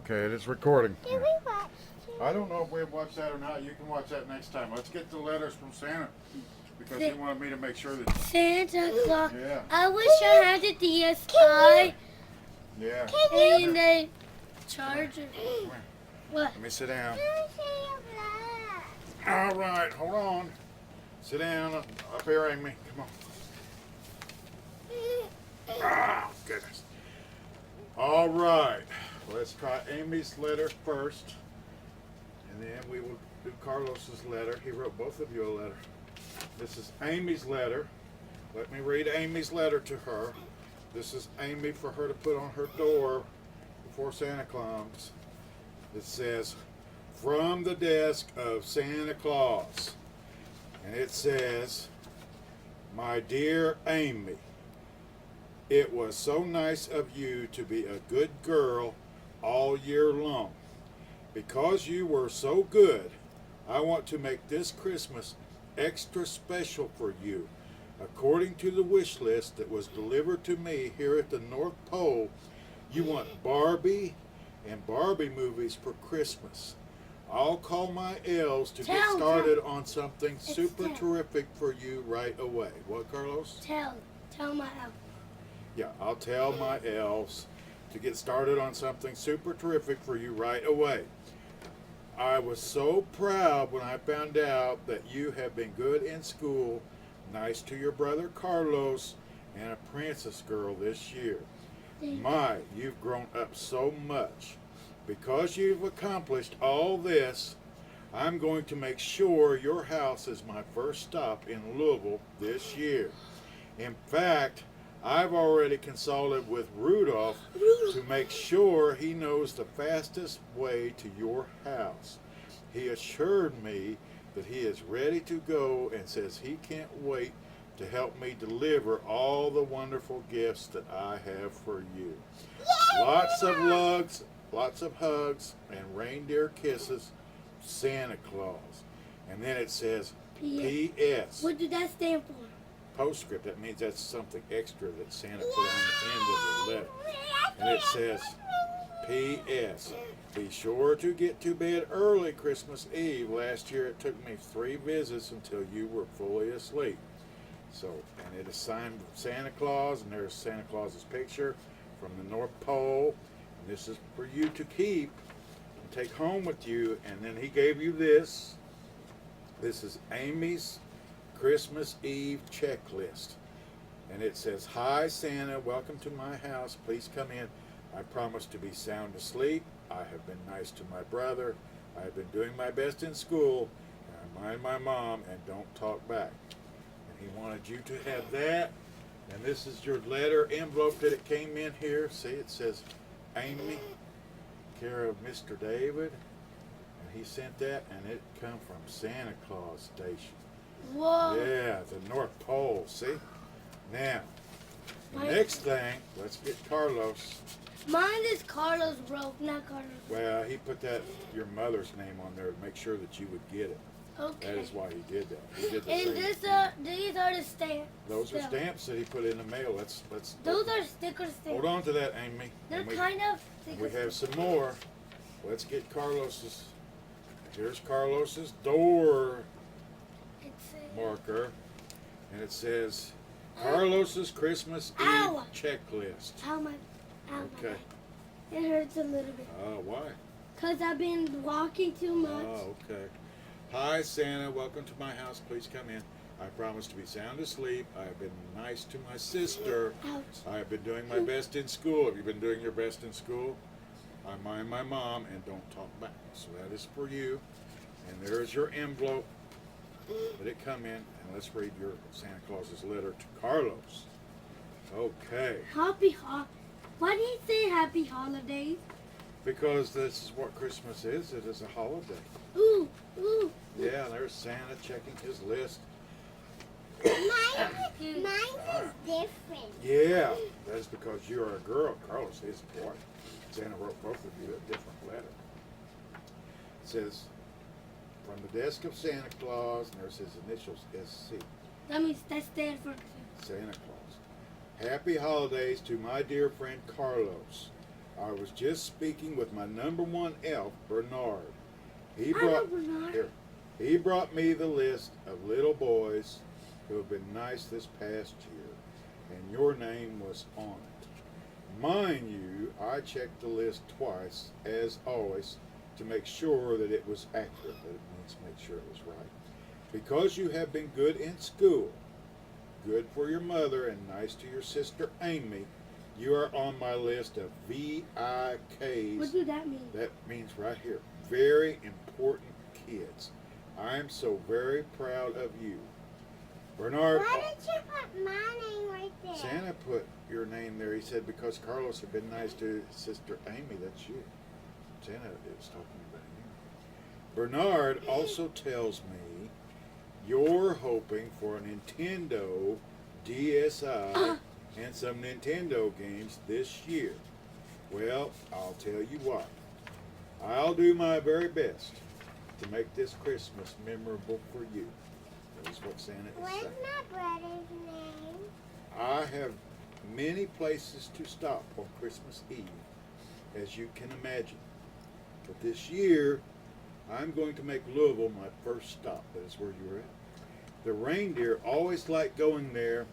Okay, it is recording. Did we watch it? I don't know if we've watched that or not. You can watch that next time. Let's get the letters from Santa because he wanted me to make sure that. Santa Claus. Yeah. I wish I had the DSi Yeah. and the charger. What? Let me sit down. All right, hold on. Sit down up here, Amy. Come on. Oh, goodness. All right. Let's try Amy's letter first, and then we will do Carlos's letter. He wrote both of you a letter. This is Amy's letter. Let me read Amy's letter to her. This is Amy for her to put on her door before Santa comes. It says, from the desk of Santa Claus. And it says, my dear Amy, it was so nice of you to be a good girl all year long. Because you were so good, I want to make this Christmas extra special for you. According to the wish list that was delivered to me here at the North Pole, you want Barbie and Barbie movies for Christmas. I'll call my elves to get started on something super terrific for you right away. What, Carlos? Tell my elf. Yeah, I'll tell my elves to get started on something super terrific for you right away. I was so proud when I found out that you have been good in school, nice to your brother Carlos, and a princess girl this year. My, you've grown up so much. Because you've accomplished all this, I'm going to make sure your house is my first stop in Louisville this year. In fact, I've already consulted with Rudolph to make sure he knows the fastest way to your house. He assured me that he is ready to go and says he can't wait to help me deliver all the wonderful gifts that I have for you. Lots of lugs, lots of hugs, and reindeer kisses, Santa Claus. And then it says P.S. What did that stand for? Postscript. That means that's something extra that Santa put on the end of the letter. And it says P.S. Be sure to get to bed early Christmas Eve. Last year it took me 3 visits until you were fully asleep. So, and it is signed Santa Claus, and there's Santa Claus's picture from the North Pole. And this is for you to keep and take home with you. And then he gave you this. This is Amy's Christmas Eve checklist. And it says, hi Santa, welcome to my house. Please come in. I promise to be sound asleep. I have been nice to my brother. I have been doing my best in school. And I mind my mom and don't talk back. And he wanted you to have that. And this is your letter envelope that it came in here. See, it says Amy, care of Mr. David. And he sent that, and it come from Santa Claus Station. Whoa. Yeah, the North Pole, see? Now, the next thing, let's get Carlos. Mine is Carlos wrote, not Carlos. Well, he put that, your mother's name on there to make sure that you would get it. Okay. That is why he did that. He did the And same this, thing. these are the stamps. Those are stamps that he put in the mail. Let's Those are sticker stamps. hold on to that, Amy. They're And we, kind of sticker we have stamps. some more. Let's get Carlos's. Here's Carlos's door It's marker, and it says Carlos's Christmas Eve Ow. checklist. Ow, my Okay. back. It hurts a little bit. Why? Because I've been walking too much. Oh, okay. Hi, Santa. Welcome to my house. Please come in. I promise to be sound asleep. I have been nice to my sister. Ouch. I have been doing my best in school. Have you been doing your best in school? I mind my mom and don't talk back. So that is for you. And there's your envelope. Let it come in, and let's read your Santa Claus's letter to Carlos. Okay. Why do you say happy holidays? Because this is what Christmas is. It is a holiday. Ooh, ooh. Yeah, there's Santa checking his list. Mine is different. Yeah, that's because you're a girl. Carlos is a boy. Santa wrote both of you a different letter. It says, from the desk of Santa Claus, and there's his initials, SC, That means that stands for Santa Claus. Happy holidays to my dear friend Carlos. I was just speaking with my number one elf, Bernard. He I know brought Bernard. here. He brought me the list of little boys who have been nice this past year, and your name was on it. Mind you, I checked the list twice, as always, to make sure that it was accurate. That it means to make sure it was right. Because you have been good in school, good for your mother, and nice to your sister Amy, you are on my list of VIKs. What does that mean? That means right here, very important kids. I am so very proud of you. Bernard, Why did you put my name right there? Santa put your name there. He said because Carlos had been nice to his sister Amy, that's you. Santa is talking about you. Bernard also tells me you're hoping for a Nintendo DSi and some Nintendo games this year. Well, I'll tell you what. I'll do my very best to make this Christmas memorable for you. That is what Santa is What's saying. my brother's name? I have many places to stop on Christmas Eve, as you can imagine. But this year, I'm going to make Louisville my first stop. That is where you're at. The reindeer always like going there,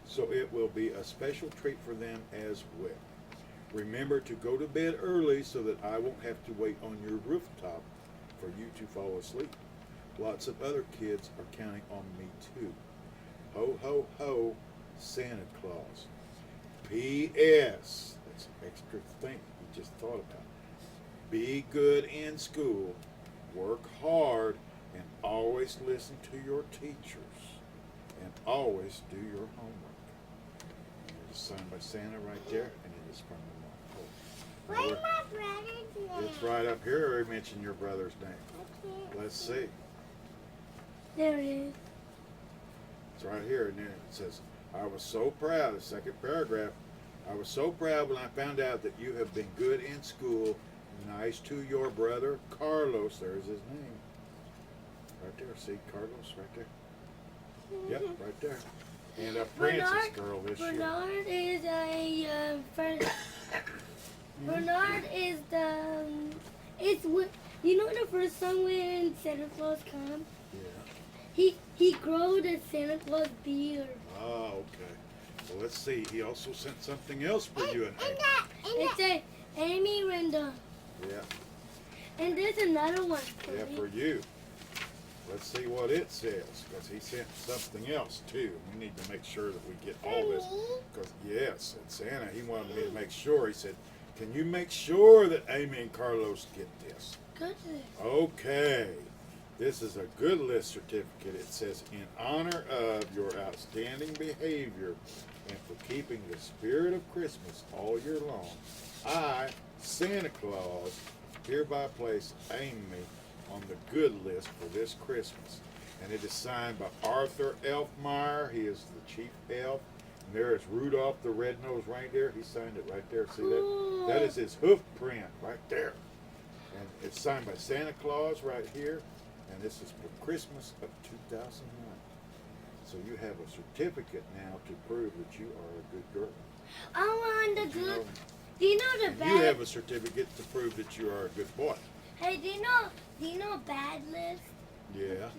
so it will be a special treat for them as well. Remember to go to bed early so that I won't have to wait on your rooftop for you to fall asleep. Lots of other kids are counting on me too. Ho, ho, ho, Santa Claus. P.S. That's an extra thing you just thought about. Be good in school, work hard, and always listen to your teachers. And always do your homework. And it is signed by Santa right there, and it is from the North Pole. What's my brother's name? It's right up here. I mentioned your brother's name. I can't Let's see. There it is. It's right here, and then it says, I was so proud, the second paragraph, I was so proud when I found out that you have been good in school, nice to your brother, Carlos, there's his name. Right there, see Carlos right there? Yep, right there. And a princess girl this year. Bernard is a first. Bernard is the. It's what you know the first song when Santa Claus comes. Yeah. He grew the Santa Claus beard. Oh, okay. Well, let's see. He also sent something else for you and Amy. It's a Amy Rendon. Yeah, And there's another one for yeah, me. for you. Let's see what it says, because he sent something else too. We need to make sure that we get all this. Because yes, and Santa, he wanted me to make sure. He said, "Can you make sure that Amy and Carlos get this?" Goodness. Okay. This is a good list certificate. It says, "In honor of your outstanding behavior and for keeping the spirit of Christmas all year long, I, Santa Claus, hereby place Amy on the good list for this Christmas." And it is signed by Arthur Elfmeyer. He is the chief elf. And there is Rudolph the red-nosed reindeer. He signed it right there. See that? That is his hoof print right there. And it's signed by Santa Claus right here. And this is for Christmas of 2009. So you have a certificate now to prove that you are a good girl. I want the Did you good. know- Do you know the and bad? you have a certificate to prove that you are a good boy. Hey, do you know bad list? Yeah. You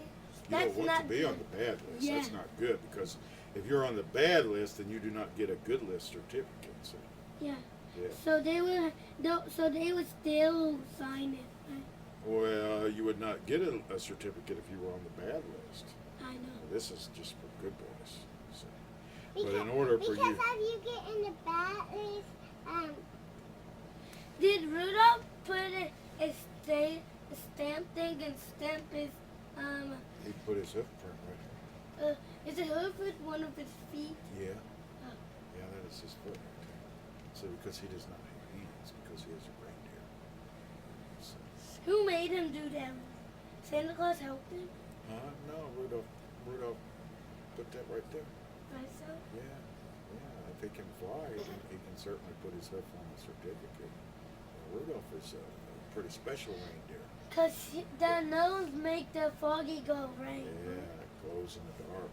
That's don't want not to be good. on the bad list. Yeah. That's not good, because if you're on the bad list, then you do not get a good list certificate. So, Yeah. yeah. So they would still sign it. Right? Well, you would not get a certificate if you were on the bad list. I know. This is just for good boys. So. Because, But in order for because you, of you getting the bad list, Did Rudolph put a stamp thing and stamp his he put his hoof print right here. is it hoof with one of his feet? Yeah. Oh. Yeah, that is his foot right there. So because he does not have hands, because he is a reindeer. So, Who made him do that? Santa Claus helped him. no, Rudolph put that right there. Myself. Yeah, yeah. If he can fly, he can certainly put his hoof on the certificate. Rudolph is a pretty special reindeer. Cause the nose make the foggy go right. Yeah, it glows in the dark.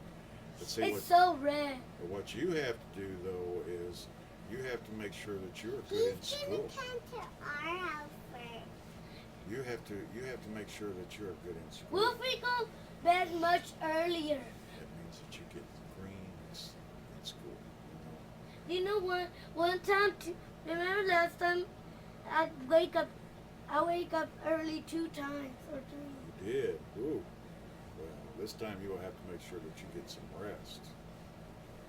But see, It's so red. what you have to do though is You have to make sure that you're good in He's school. gonna come to our house first. You have to make sure that you're good in school. What if we go bed much earlier? That means that you get greens in school. You know one time, remember last time I wake up early 2 times or 3. You did. Ooh. Well, this time you will have to make sure that you get some rest.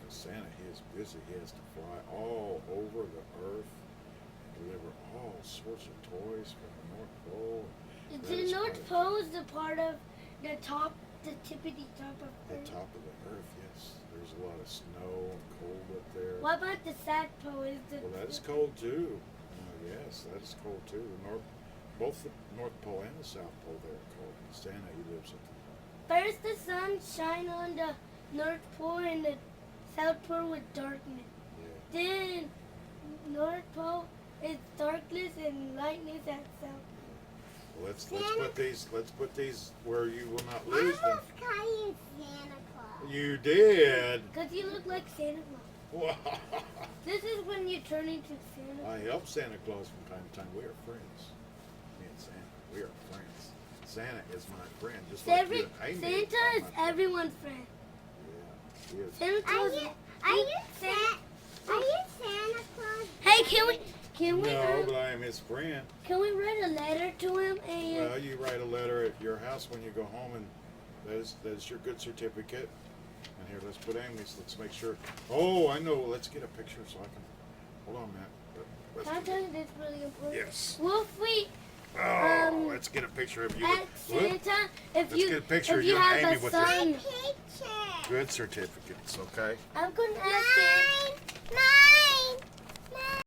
Because Santa, he is busy. He has to fly all over the earth and deliver all sorts of toys from the North Pole. That The is North right. Pole is the part of the tippity top of The Earth. top of the earth, yes. There's a lot of snow and cold up there. What about the South Pole? Is the Well, that is cold too. Yes, that is cold too. Both the North Pole and the South Pole, they're cold. Santa, he lives at the First the sun shine on the North Pole and the South Pole with darkness. yeah. Then North Pole is darkness and lightness at South Pole. Well, let's put these where you will not lose I them. was calling Santa Claus. You did. Because you look like Santa Claus. Wow. This is when you turn into Santa. I help Santa Claus from time to time. We are friends. Me and Santa, we are friends. Santa is my friend, just like you and Amy Santa are is my friend. everyone's friend. Yeah, he is. Santa Claus. Are you Santa Claus? Hey, can we No, but I am his friend. can we write a letter to him and Well, you write a letter at your house when you go home, and that is your good certificate. And here, let's put Amy's. Let's make sure. Oh, I know. Let's get a picture so I can. Hold on, Matt. Let's can I get- tell you this really important? Yes. What if we Oh, let's get a picture of you. at Whoop. Santa if Let's you get a picture if of you you and have Amy a with son? your Picture. good certificates, okay? I'm gonna ask him. Mine.